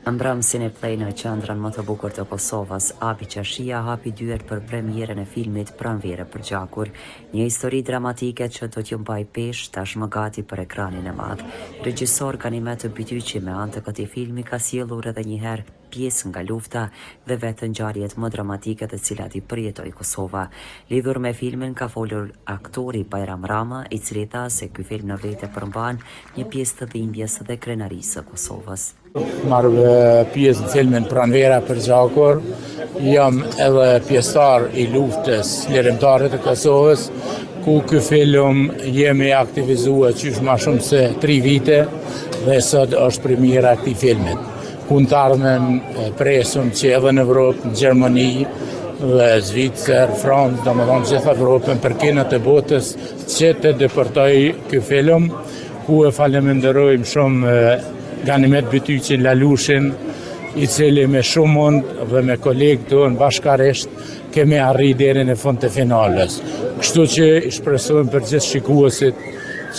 Mbrëmsin e plej në qendrën më të bukur të Kosovës, Api Qashia hapi dyert për premierën e filmit Pranvere për gjakur, një histori dramatike që do t'ju mbaj pesh tashmë gati për ekranin e madh. Regjisor Ganimet Bytyqi me anë të këtij filmi ka sjellur edhe një herë pjesë nga lufta dhe vetë ngjarjet më dramatike të cilat i përjetoi Kosova. Lidhur me filmin ka folur aktori Bajram Rama, i cili tha se ky film në vete përmban një pjesë të dhimbjes dhe krenarisë së Kosovës. Marrë pjesë në filmin Pranvera për gjakur, jam edhe pjesëtar i luftës lirimtare të Kosovës, ku ky film jemi aktivizuar qysh ma shumë se 3 vite dhe sot është premiera e këtij filmit. Ku në të ardhmen presum që edhe në Evropë, në Gjermani dhe Zvicër, Francë, domethënë gjithë Evropën, përkinët e botës që të depërtoj ky film, ku e faleminderojmë shumë Ganimet Bytyqin Lalushin, i cili me shumë mund dhe me kolegë tonë bashkarisht kemi arrit deri në fund të finales. Kështu që i shpresojmë për gjithë shikuesit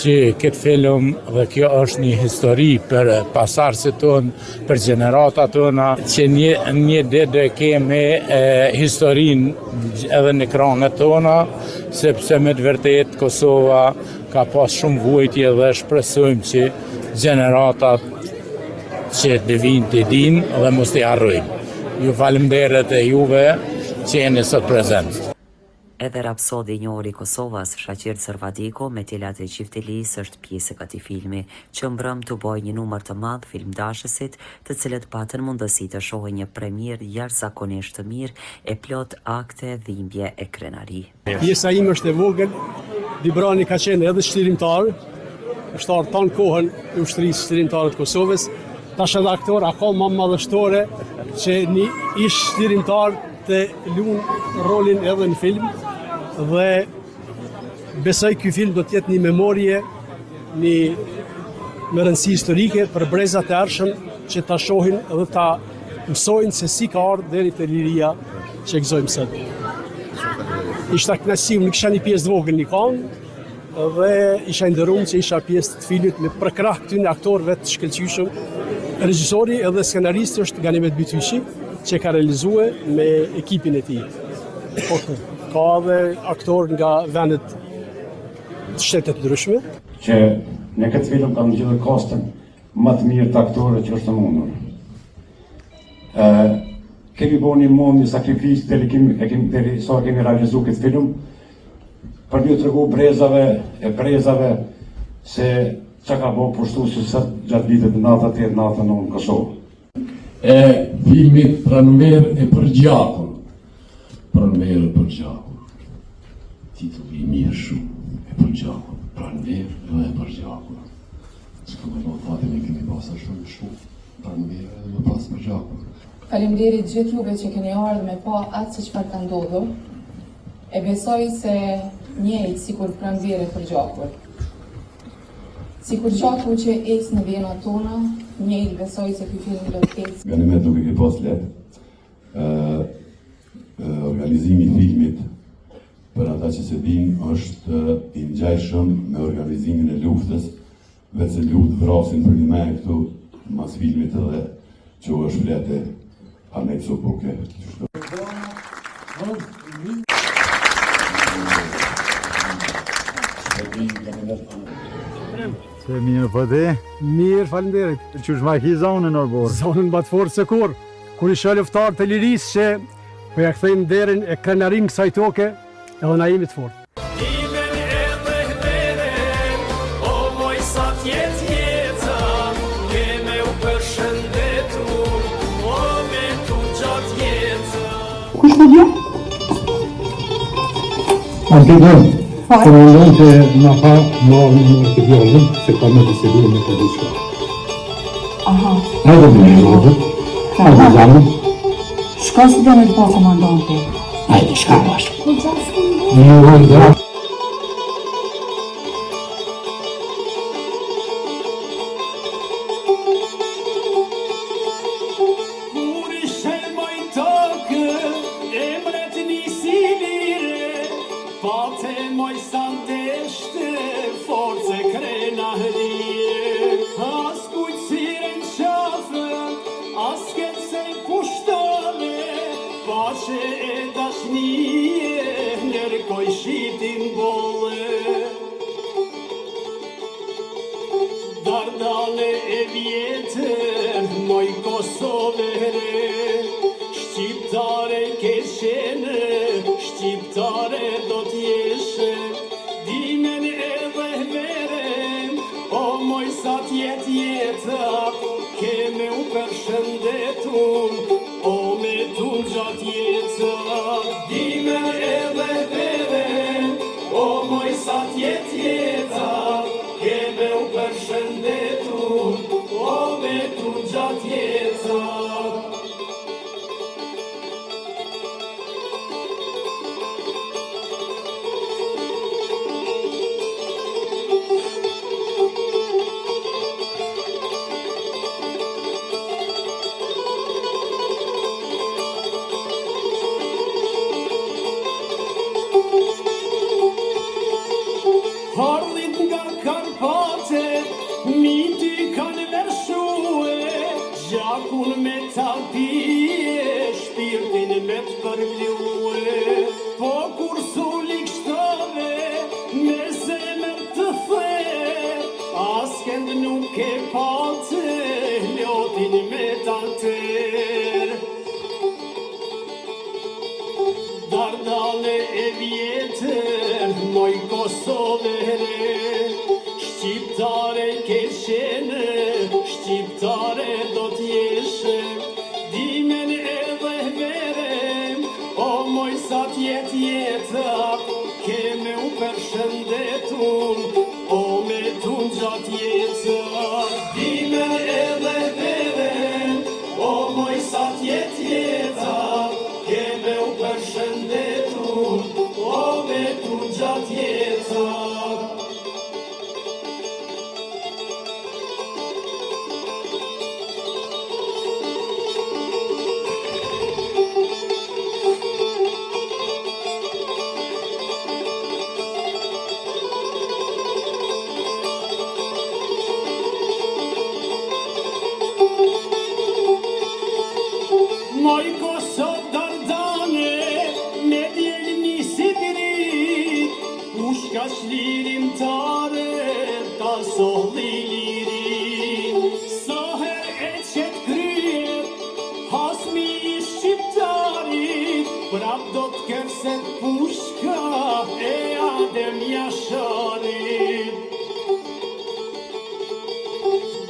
që këtë film dhe kjo është një histori për pasardhësit tonë, për gjeneratat tona, që një ditë do e kemi historinë edhe në ekranet tona, sepse me të vërtet Kosova ka pas shumë vujtje dhe shpresojmë që gjeneratat që të vinë të dinë dhe mos të harrojmë. Ju faleminderit e juve që jeni sot prezent. Edhe rapsodi i njohur i Kosovës, Shaqir Zërvadiko, me tjelat e qiftelisë është pjesë e këtij filmi, që mbrëm të bëjë një numër të madh filmdashësit, të cilët patën mundësi të shohin një premierë jashtëzakonisht të mirë e plot akte, dhimbje e krenari. Pjesa ime është e vogël, Vibrani ka qenë edhe shtirimtar, është ardhur tan kohën e ushtrisë shtirimtare të Kosovës. Tash edhe aktor, ako më madhështore që një ish shtirimtar të lunë rolin edhe në film dhe besoj ky film do t'jetë një memorie, një me rëndësi historike për brezat e ardhshëm që ta shohin dhe ta mësojnë se si ka ardhur deri te liria që gëzojmë sot. Ishta kënaqësi, unë kisha një pjesë të vogël në këngë dhe isha nderuar që isha pjesë të filmit me përkrah këtyre aktorëve të shkëlqyshëm. Regjisori edhe skenaristi është Ganimet Bytyqi, që ka realizuar me ekipin e tij. Ka edhe aktor nga vendet të shtetet ndryshme. Që në këtë film kam gjithë kastën më të mirë të aktorëve që është mundur. Kemi bërë një sakrificë deri sa kemi realizuar këtë film për një tregu brezave se që ka bërë pushtuesi sot gjatë vitet 98-99 në Kosovë. E filmit Pranvere e për gjakur. Pranvere për gjakur. Titulli i mirë shumë, e për gjakur. Pranvere dhe e për gjakur. Që këmë do të fatin e kemi pasur shumë Pranvere dhe me pas për gjakur. Faleminderit gjithë juve që keni ardhur me pa atë se çfarë ka ndodhur. E besoj se njëjtë sikur Pranvere për gjakur. Sikur gjaku që ecë në vjenat tona, njëjtë besoj se ky film do të ecë. Ganimet nuk e ke pas lehtë. Organizimi i filmit për ata që se dinë është i ngjajshëm me organizimin e luftës, vetë se luftë vrasin për një me këtu mas filmit edhe që është flete anekso buke. Se mirë po ti? Mirë, faleminderit. Qysh ma ki zonën orbor? Zonën më të fortë se kur isha luftar të lirisë që po ja kthejmë derën e krenarim kësaj toke, edhe na jemi të fortë. Kush po bje? Antidon, përmëndon që nga pa marrë në të bjallën, se ka me të sedur me të diçka. Aha. Hajde me një rrëve, hajde zanë. Shka si do me të pa komandante? Hajde, shka bash. Po gjasë Një rrëve. Pate moj sa deshte, force krena hrije, shitin bolle. Dardane e vjetër, moj Kosovere, shqiptare ke shene, shqiptare do t'jeshe, dimen edhe veren, o moj sa t'jet jeta, ke me u përshëndetun, o me t'un gjat jeta. Dimen edhe veren, o moj sa t'jet jeta, ke me u përshëndetun, o me t'un gjat jeta. Hardit nga Karpatet, miti kanë vershue, gjakun me ta pije, shpirtin me t'përvljue. Po kur suli kështove, me zemër të the, askend nuk e pate, lotin me ta ter. Dardane e vjetër, moj Kosovere, shqiptare ke shene, shqiptare do t'jeshe, dimen edhe veren, o moj sa t'jet jeta, ke me u përshëndetun, o me t'un gjat jeta. Dimen edhe veren, o moj sa t'jet jeta, ke me u përshëndetun, o me t'un gjat jeta. Moj Kosov Dardane, me djel nisit rit, kush ka shlirim tare, ta solli lirin. Sa her e qet kryet, hasmi i shqiptarit, prap do t'kerset pushka e Adem Jasharit.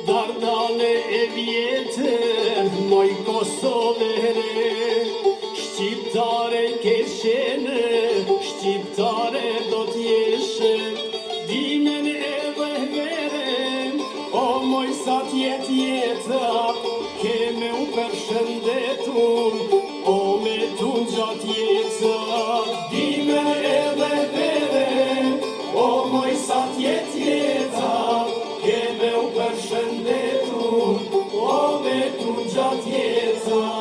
Dardane e vjetër, moj Kosovere, shqiptare ke shene, shqiptare do t'jeshe, dimen edhe veren, o moj sa t'jet jeta, ke me u përshëndetun, o me t'un gjat jeta. Dimen edhe veren, o moj sa t'jet jeta, ke me u përshëndetun, o me t'un gjat jeta.